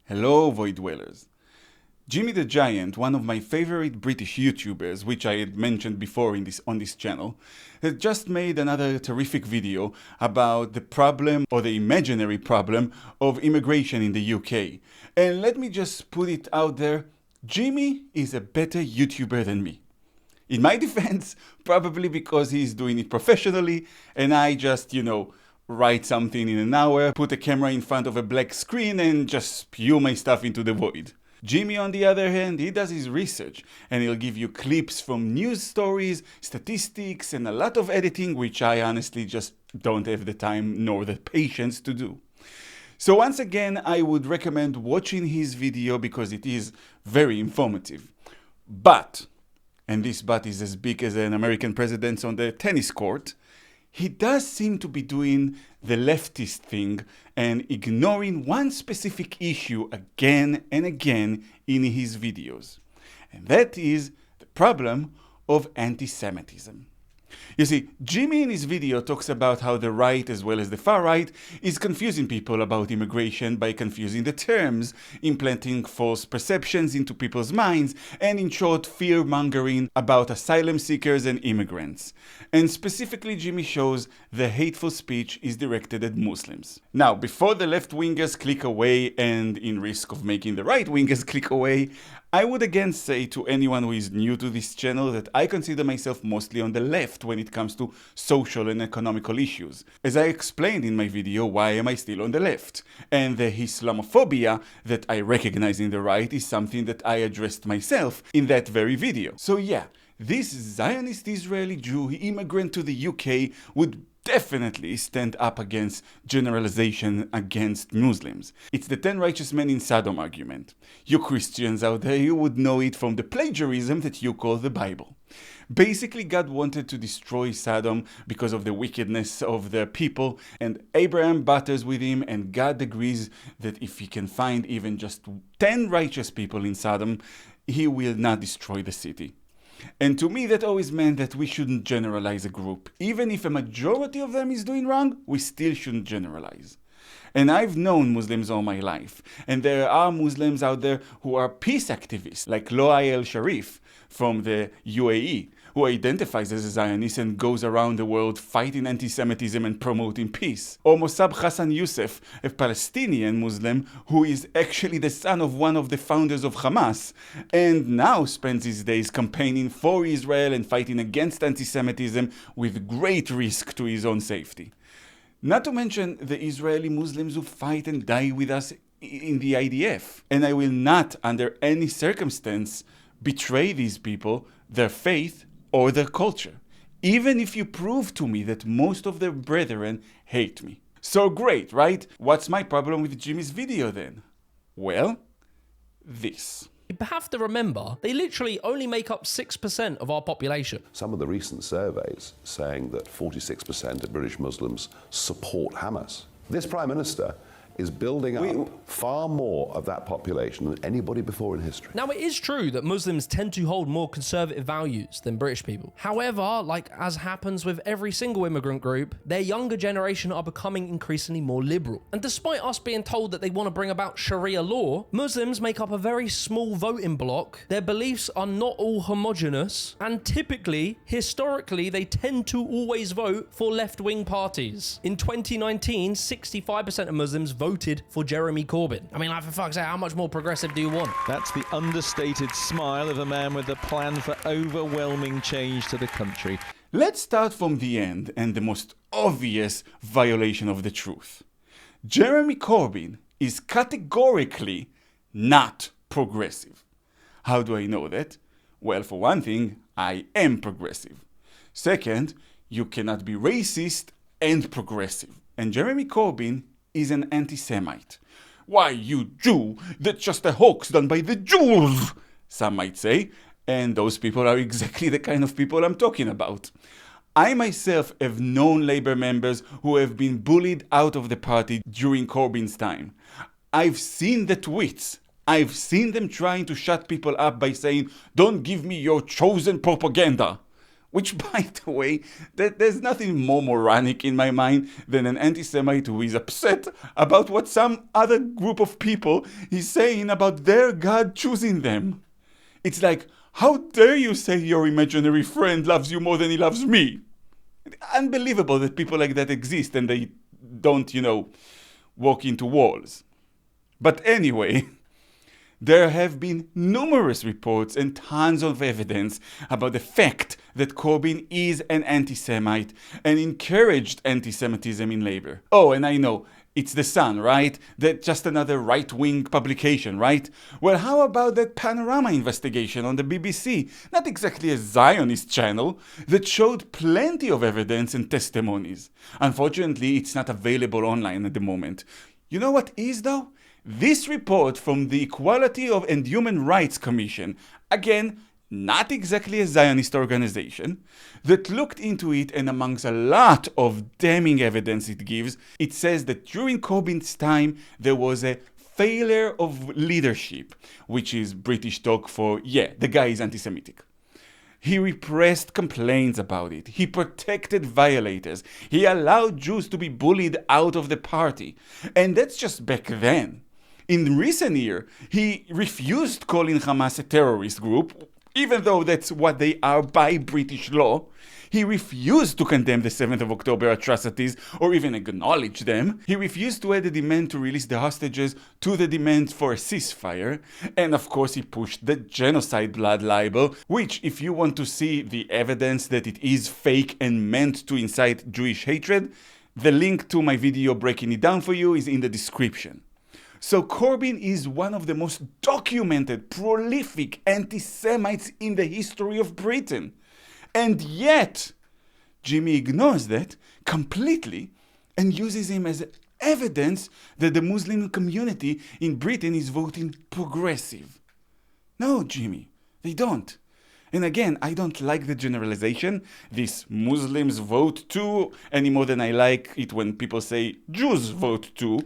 Hello, Void Dwellers. Jimmy the Giant, one of my favorite British YouTubers, which I had mentioned before on this channel, has just made another terrific video about the problem, or the imaginary problem, of immigration in the UK. And let me just put it out there, Jimmy is a better YouTuber than me. In my defense, probably because he's doing it professionally, and I just, write something in an hour, put a camera in front of a black screen, and just spew my stuff into the void. Jimmy, on the other hand, he does his research, and he'll give you clips from news stories, statistics, and a lot of editing, which I honestly just don't have the time nor the patience to do. So once again, I would recommend watching his video because it is very informative. But, and this but is as big as an American president on the tennis court, he does seem to be doing the leftist thing and ignoring one specific issue again and again in his videos. And that is the problem of anti-Semitism. You see, Jimmy in his video talks about how the right as well as the far right is confusing people about immigration by confusing the terms, implanting false perceptions into people's minds, and in short, fear-mongering about asylum seekers and immigrants. And specifically, Jimmy shows the hateful speech is directed at Muslims. Now, before the left-wingers click away and in risk of making the right-wingers click away, I would again say to anyone who is new to this channel that I consider myself mostly on the left when it comes to social and economical issues. As I explained in my video, why am I still on the left? And the Islamophobia that I recognize in the right is something that I addressed myself in that very video. So yeah, this Zionist Israeli Jew immigrant to the UK would definitely stand up against generalization against Muslims. It's the 10 righteous men in Sodom argument. You Christians out there, you would know it from the plagiarism that you call the Bible. Basically, God wanted to destroy Sodom because of the wickedness of the people, and Abraham batters with him, and God agrees that if he can find even just 10 righteous people in Sodom, he will not destroy the city. And to me, that always meant that we shouldn't generalize a group. Even if a majority of them is doing wrong, we still shouldn't generalize. And I've known Muslims all my life. And there are Muslims out there who are peace activists, like Loay El-Sharif from the UAE, who identifies as a Zionist and goes around the world fighting anti-Semitism and promoting peace. Or Mossab Hassan Youssef, a Palestinian Muslim who is actually the son of one of the founders of Hamas, and now spends his days campaigning for Israel and fighting against anti-Semitism with great risk to his own safety. Not to mention the Israeli Muslims who fight and die with us in the IDF. And I will not, under any circumstance, betray these people, their faith, or their culture, even if you prove to me that most of their brethren hate me. So great, right? What's my problem with Jimmy's video then? Well, this. You have to remember, they literally only make up 6% of our population. Some of the recent surveys saying that 46% of British Muslims support Hamas. This Prime Minister is building up far more of that population than anybody before in history. Now, it is true that Muslims tend to hold more conservative values than British people. However, like as happens with every single immigrant group, their younger generation are becoming increasingly more liberal. And despite us being told that they want to bring about Sharia law, Muslims make up a very small voting bloc, their beliefs are not all homogenous, and typically, historically, they tend to always vote for left-wing parties. In 2019, 65% of Muslims voted for Jeremy Corbyn. I mean, like, for fuck's sake, how much more progressive do you want? That's the understated smile of a man with a plan for overwhelming change to the country. Let's start from the end and the most obvious violation of the truth. Jeremy Corbyn is categorically not progressive. How do I know that? Well, for one thing, I am progressive. Second, you cannot be racist and progressive. And Jeremy Corbyn is an anti-Semite. Why, you Jew, that's just a hoax done by the Jews, some might say, and those people are exactly the kind of people I'm talking about. I myself have known Labour members who have been bullied out of the party during Corbyn's time. I've seen the tweets. I've seen them trying to shut people up by saying, "Don't give me your chosen propaganda." Which, by the way, there's nothing more moronic in my mind than an anti-Semite who is upset about what some other group of people is saying about their God choosing them. It's like, how dare you say your imaginary friend loves you more than he loves me? Unbelievable that people like that exist and they don't, walk into walls. But anyway, there have been numerous reports and tons of evidence about the fact that Corbyn is an anti-Semite and encouraged anti-Semitism in Labour. Oh, and I know, it's The Sun, right? That's just another right-wing publication, right? Well, how about that Panorama investigation on the BBC? Not exactly a Zionist channel that showed plenty of evidence and testimonies. Unfortunately, it's not available online at the moment. You know what is, though? This report from the Equality and Human Rights Commission, again, not exactly a Zionist organization, that looked into it, and amongst a lot of damning evidence it gives, it says that during Corbyn's time there was a failure of leadership, which is British talk for, the guy is anti-Semitic. He repressed complaints about it. He protected violators. He allowed Jews to be bullied out of the party. And that's just back then. In recent years, he refused calling Hamas a terrorist group, even though that's what they are by British law. He refused to condemn the 7th of October atrocities or even acknowledge them. He refused to add a demand to release the hostages to the demand for a ceasefire. And of course he pushed the genocide blood libel, which, if you want to see the evidence that it is fake and meant to incite Jewish hatred, the link to my video breaking it down for you is in the description. So Corbyn is one of the most documented, prolific anti-Semites in the history of Britain. And yet, Jimmy ignores that completely and uses him as evidence that the Muslim community in Britain is voting progressive. No, Jimmy, they don't. And again, I don't like the generalization, this Muslims vote too, any more than I like it when people say Jews vote too.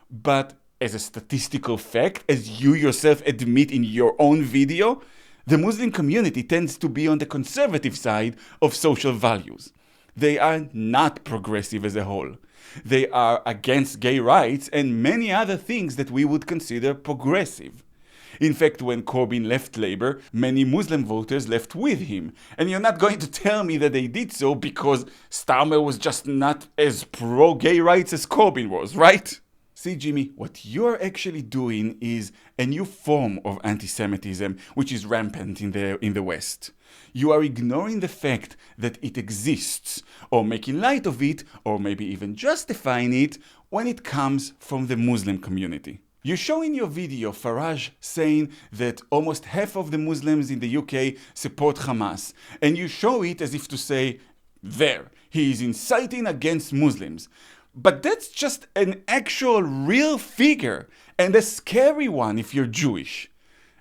But as a statistical fact, as you yourself admit in your own video, the Muslim community tends to be on the conservative side of social values. They are not progressive as a whole. They are against gay rights and many other things that we would consider progressive. In fact, when Corbyn left Labour, many Muslim voters left with him. And you're not going to tell me that they did so because Starmer was just not as pro-gay rights as Corbyn was, right? See, Jimmy, what you're actually doing is a new form of anti-Semitism, which is rampant in the West. You are ignoring the fact that it exists, or making light of it, or maybe even justifying it, when it comes from the Muslim community. You show in your video Farage saying that almost half of the Muslims in the UK support Hamas, and you show it as if to say, there, he is inciting against Muslims. But that's just an actual real figure, and a scary one if you're Jewish.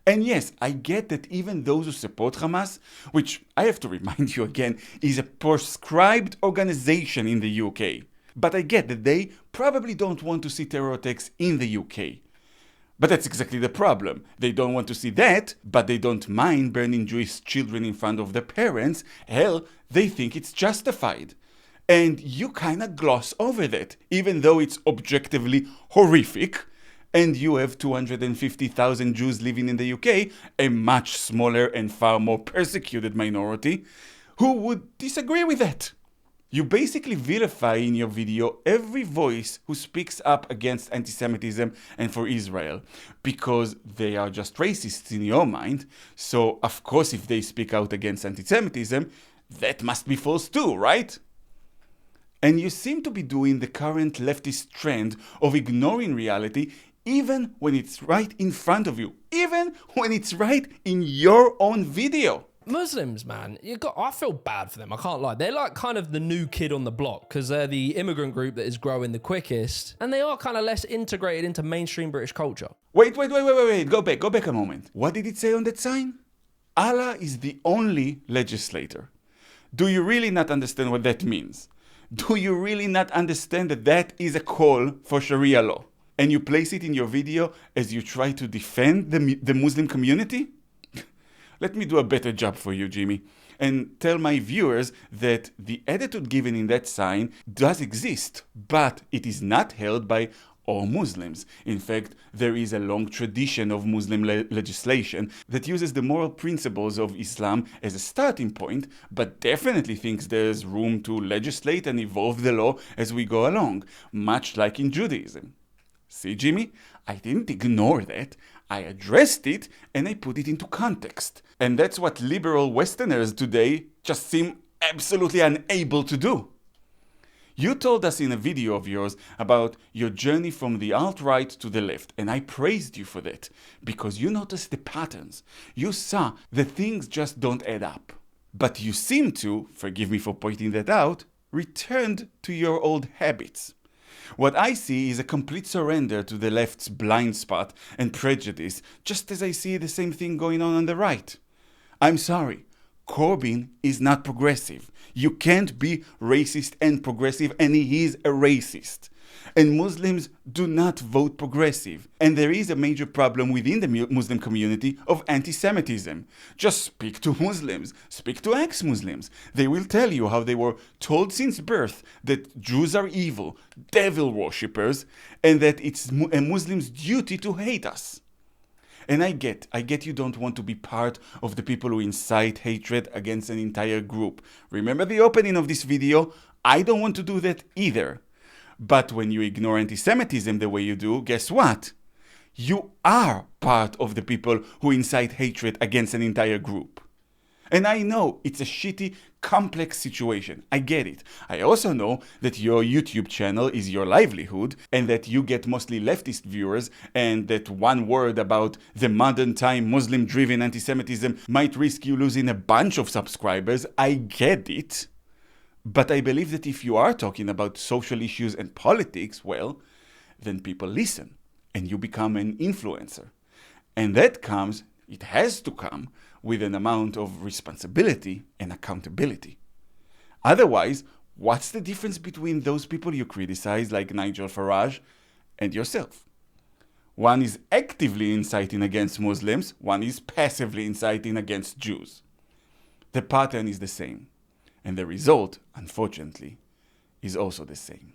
And yes, I get that even those who support Hamas, which I have to remind you again, is a proscribed organization in the UK. But I get that they probably don't want to see terror attacks in the UK. But that's exactly the problem. They don't want to see that, but they don't mind burning Jewish children in front of their parents. Hell, they think it's justified. And you kind of gloss over that, even though it's objectively horrific, and you have 250,000 Jews living in the UK, a much smaller and far more persecuted minority, who would disagree with that. You basically vilify in your video every voice who speaks up against anti-Semitism and for Israel, because they are just racists in your mind. So, of course, if they speak out against anti-Semitism, that must be false too, right? And you seem to be doing the current leftist trend of ignoring reality even when it's right in front of you, even when it's right in your own video. Muslims, man, I feel bad for them, I can't lie. They're like kind of the new kid on the block because they're the immigrant group that is growing the quickest, and they are kind of less integrated into mainstream British culture. Wait, go back a moment. What did it say on that sign? Allah is the only legislator. Do you really not understand what that means? Do you really not understand that that is a call for Sharia law? And you place it in your video as you try to defend the Muslim community? Let me do a better job for you, Jimmy. and tell my viewers that the attitude given in that sign does exist, but it is not held by all Muslims. In fact, there is a long tradition of Muslim legislation that uses the moral principles of Islam as a starting point, but definitely thinks there's room to legislate and evolve the law as we go along, much like in Judaism. See, Jimmy? I didn't ignore that. I addressed it and I put it into context. And that's what liberal Westerners today just seem absolutely unable to do. You told us in a video of yours about your journey from the alt-right to the left, and I praised you for that, because you noticed the patterns. You saw that things just don't add up. But you seem to, forgive me for pointing that out, returned to your old habits. What I see is a complete surrender to the left's blind spot and prejudice, just as I see the same thing going on the right. I'm sorry, Corbyn is not progressive. You can't be racist and progressive, and he is a racist. And Muslims do not vote progressive. And there is a major problem within the Muslim community of anti-Semitism. Just speak to Muslims, speak to ex-Muslims. They will tell you how they were told since birth that Jews are evil, devil worshippers, and that it's a Muslim's duty to hate us. And I get you don't want to be part of the people who incite hatred against an entire group. Remember the opening of this video? I don't want to do that either. But when you ignore anti-Semitism the way you do, guess what? You are part of the people who incite hatred against an entire group. And I know it's a shitty, complex situation. I get it. I also know that your YouTube channel is your livelihood and that you get mostly leftist viewers and that one word about the modern time Muslim-driven anti-Semitism might risk you losing a bunch of subscribers. I get it. But I believe that if you are talking about social issues and politics, well, then people listen and you become an influencer. And that comes, it has to come, with an amount of responsibility and accountability. Otherwise, what's the difference between those people you criticize, like Nigel Farage, and yourself? One is actively inciting against Muslims, one is passively inciting against Jews. The pattern is the same, and the result, unfortunately, is also the same.